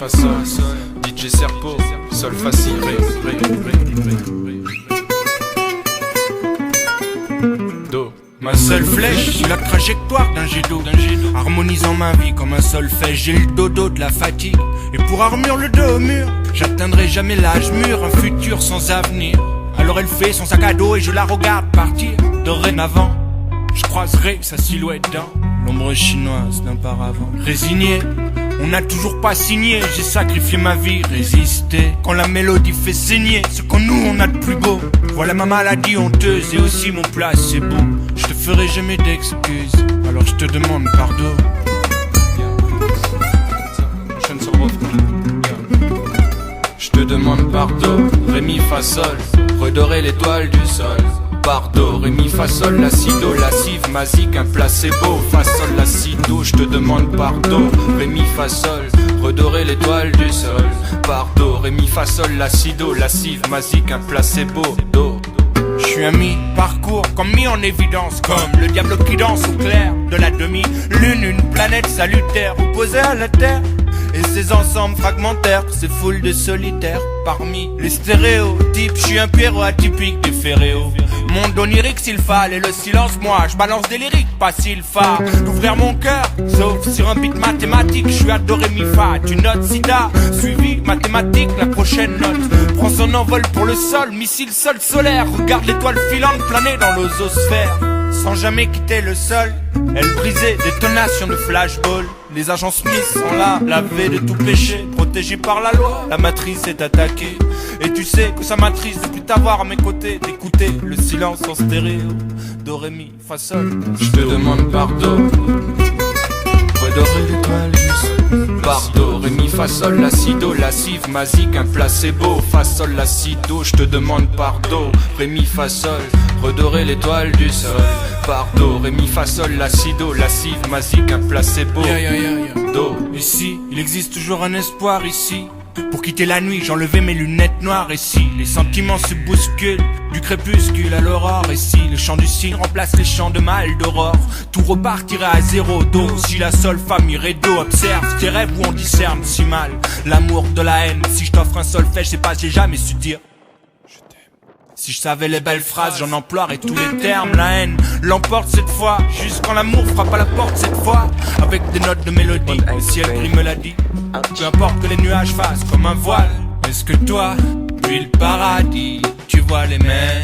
fa sol, DJ Serpo, sol fa si, ré, do. Ma seule flèche, c'est la trajectoire d'un jet d'eau, harmonisant ma vie comme un solfège. J'ai le dodo de la fatigue, et pour armure le dos au mur, j'atteindrai jamais l'âge mûr, un futur sans avenir. Alors elle fait son sac à dos et je la regarde partir. Dorénavant, je croiserai sa silhouette dans l'ombre chinoise d'un paravent. Résigné, on n'a toujours pas signé. J'ai sacrifié ma vie, résisté. Quand la mélodie fait saigner ce qu'en nous on a de plus beau. Voilà ma maladie honteuse et aussi mon placebo. Je te ferai jamais d'excuses, alors je te demande pardon. Je te demande pardon, ré mi fa sol, redorer l'étoile du sol. Bardo, ré mi fa sol, la si do, la si magique, un placebo. Fa sol, la si do, je te demande pardon, ré mi fa sol, redorer l'étoile du sol. Bardo, ré mi fa sol, la si do, la si magique, un placebo. Do. Je suis un mi-parcours, comme mis en évidence, comme le diable qui danse au clair de la demi-lune, une planète salutaire opposée à la Terre. Et ces ensembles fragmentaires, ces foules de solitaires. Parmi les stéréotypes, je suis un Pierrot atypique des Ferréo. Monde onirique s'il fallait le silence, moi je balance des lyriques, pas s'il fa. D'ouvrir mon cœur, sauf sur un beat mathématique. Je suis à do, ré, mi, fa, tu notes sida, suivi mathématique, la prochaine note prend son envol pour le sol, missile sol solaire. Regarde l'étoile filante planer dans l'ososphère. Sans jamais quitter le sol, elle brisait, détonation de flashball. Les agents Smith sont là, lavés de tout péché, protégés par la loi. La matrice est attaquée, et tu sais que ça m'attriste de plus t'avoir à mes côtés, d'écouter le silence en stéréo. Do, ré, mi, fa, sol. Je te demande pardon, redorer l'étoile du sol. Bardo, ré, mi, fa, sol, la si do, la si magique, un placebo. Fa, sol, la si do, je te demande pardon, ré, mi, fa, sol, redorer l'étoile du sol. Bardo, ré, mi, fa, sol, la si do, la si magique, un placebo. Do. Ici, il existe toujours un espoir ici. Pour quitter la nuit, j'enlevais mes lunettes noires. Et si les sentiments se bousculent, du crépuscule à l'aurore. Et si le chant du cygne remplace les chants de mal d'aurore, tout repartirait à zéro. Do, si la seule famille do, observe tes rêves où on discerne si mal l'amour de la haine. Si je t'offre un solfège, c'est pas, j'ai jamais su dire je t'aime. Si je savais les belles phrases, j'en emploierais tous les termes. La haine l'emporte cette fois, jusqu'en l'amour frappe à la porte cette fois. Avec des notes de mélodie, le ciel gris me l'a dit. Peu importe que les nuages fassent comme un voile. Est-ce que toi, puis le paradis, tu vois les mêmes?